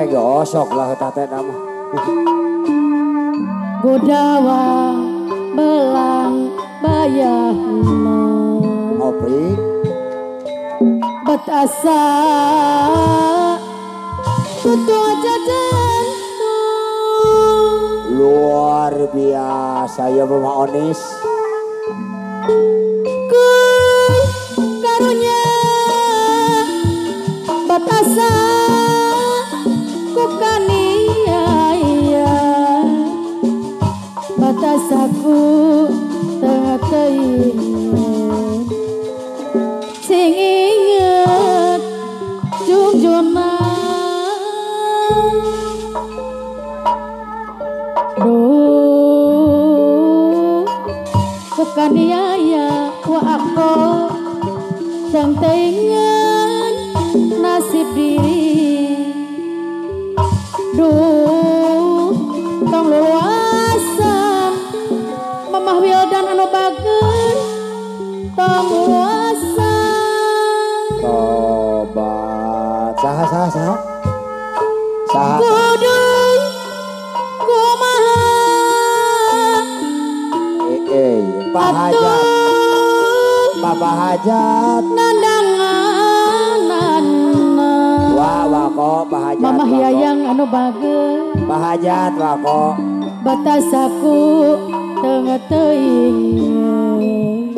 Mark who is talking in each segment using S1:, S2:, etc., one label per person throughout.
S1: gosok lah teh nama.
S2: Godawa belang bayahna
S1: Ngopi
S2: betasa tutu jajan
S1: luar biasa ya Mama Onis.
S2: ku karunya betasa ku kaniaya batasaku tengah keingin sing inget jungjuna duh bukan niaya wa aku yang tengen nasib diri duh tong luasan Mamah Wildan anu bageun tong luasan
S1: Tobat saha
S2: kudu kumaha
S1: Pak Hajat Bapak Hajat
S2: nandangananna
S1: wah kok Pak Hajat
S2: Mamah Yayang anu bageun
S1: Pak Hajat wah kok
S2: batasaku tengah teuing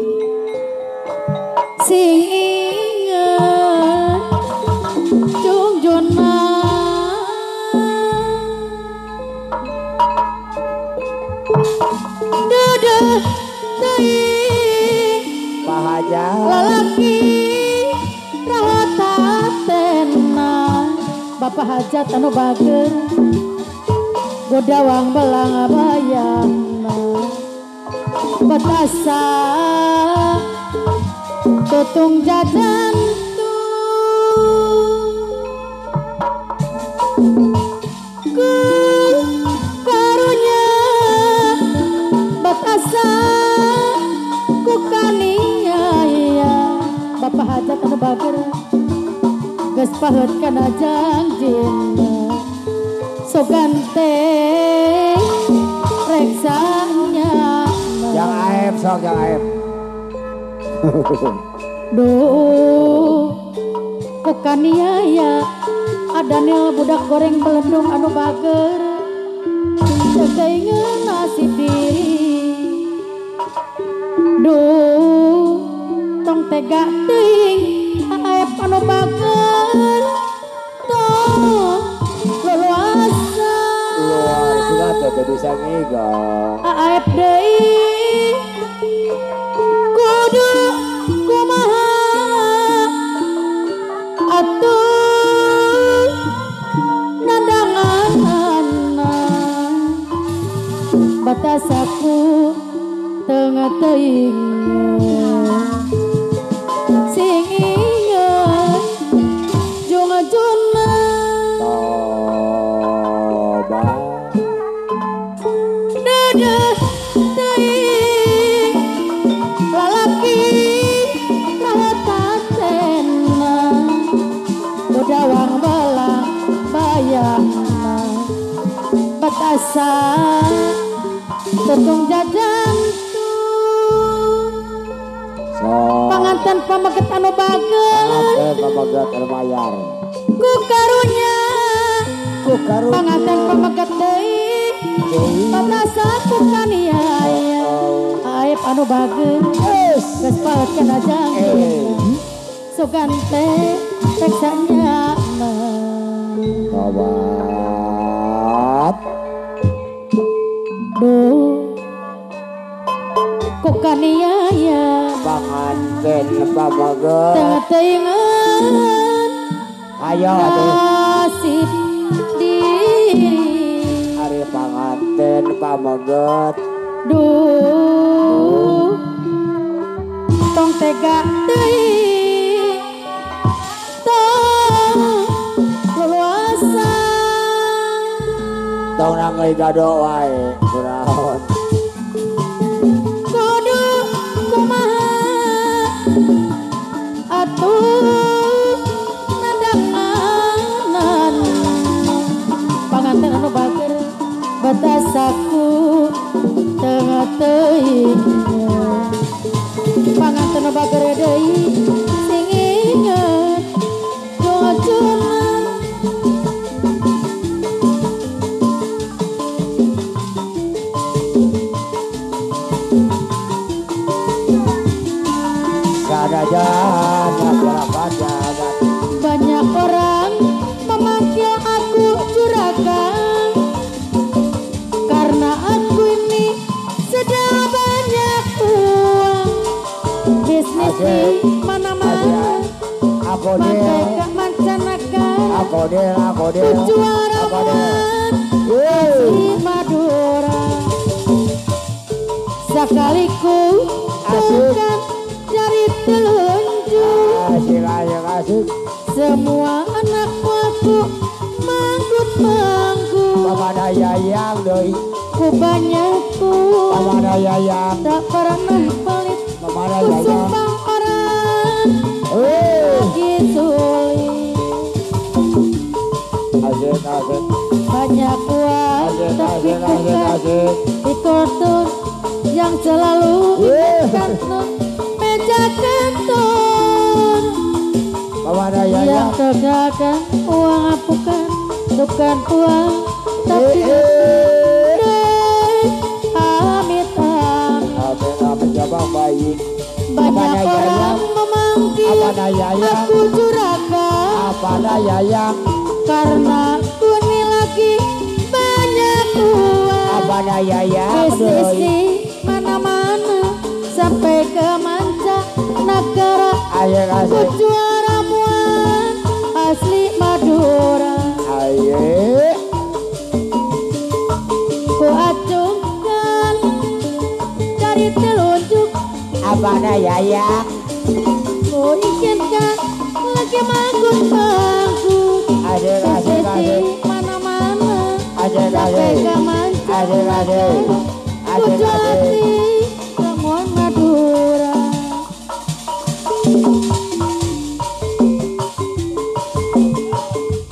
S2: sing inget jungjuna dedeh teuing
S1: Pak Hajat
S2: lalaki rahatatena Bapak Hajat anu bageun godawang belang bayangna betasa tutung jajan ku karunya betasa ku kaniaya Bapak Hajat anu bageun geus paheut kana janjina sogante reksanya
S1: yang aib sok yang aib
S2: duh bukan niaya adanya budak goreng belendung anu bager keingin nasib diri duh tong tega ting aib anu bager tong leluasa
S1: luar sudah tuh bisa ngigo
S2: aib deui kudu kumaha atuh nandanganna batasaku tengah teuing sing inget jungjuna
S1: Tobat
S2: dedeh teuing lalaki rahatatena godawang belang bayangna batasa tutung jajan panganten pameget anu bageun
S1: pamagat lumayan
S2: ku karunya
S1: ku karunya
S2: panganten pameget deui batasa ku kaniaya aib anu bageun geus paeut kana janjina sugante reksanya
S1: Tobat
S2: duh ku kaniaya
S1: panganten pamagat
S2: tengah teingan
S1: ayo atuh
S2: nasib diri
S1: hari panganten pamagat
S2: duh tong tega teuing tong leluasa
S1: tong nangeuy gado wae kunaon
S2: kudu kumaha atuh nandanganan dasaku tengah teuing panganten bagere deui sing inget dojonan
S1: Sadajan masyarakat jagat
S2: banyak orang memanggil aku juragan karena aku ini sedang banyak uang bisnis di mana-mana manteca mancanegara tujuan ramuan di Madura sekaliku bukan jari telunjuk
S1: asik
S2: semua anak aku manggut-manggut
S1: pamana yayang deui
S2: ku banyakku
S1: pamana yayang
S2: tak pernah pelit
S1: pamana
S2: ku
S1: yayang
S2: sumpah orang lagi sulit
S1: asik
S2: banyak uang tapi bukan di kartun yang selalu kantor meja kantor
S1: pamana
S2: yang
S1: yayang
S2: tegakkan uang bukan uang tapi amit
S1: menjabang baik
S2: banyak orang memanggil aku juragan
S1: apana yayang
S2: karena aku ini lagi banyak uang
S1: apana yayang
S2: bisnis di mana-mana sampai ke mancanegara
S1: asik asik
S2: tujuan ramuan asli Madura
S1: ayo
S2: ku acungkan dari telunjuk
S1: apana yayang
S2: ku izinkan lagi manggut-manggut
S1: asik
S2: bisnis di mana-mana sampai ke mancanegara tujuan di ramuan Madura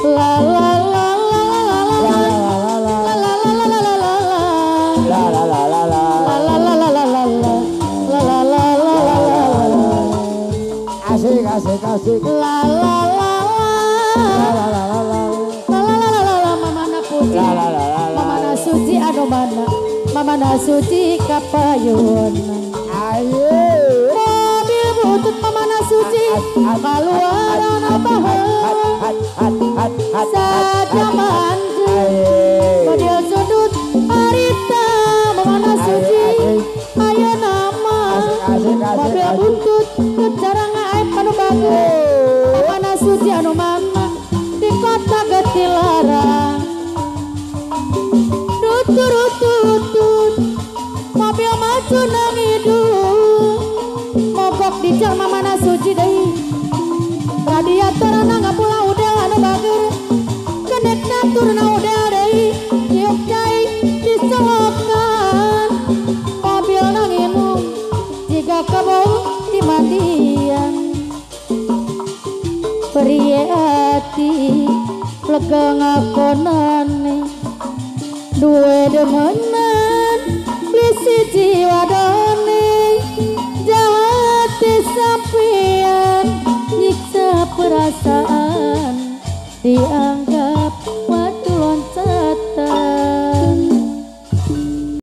S2: la la la la la la
S1: asik asik asik
S2: mamana putih mamana suci anu mana mamana suci kapayun
S1: ayo
S2: mobil butut mamana suci kaluaran baheula saja manja model sudut harita mamana suci aya nama mobil butut kejarang aib anu bagus mamana suci anu mana di kota Getilarang tutut mobil maju nang hidung mogok di jam mamana suci deui radiator nang pulau udel anu bager kenek natur na udel deui tiup cai disolokan mobil nang inung jika kamu dimatian prie hati lega ngakonane duwe demenan bisi jiwa done jahat sampean nyiksa perasaan dianggap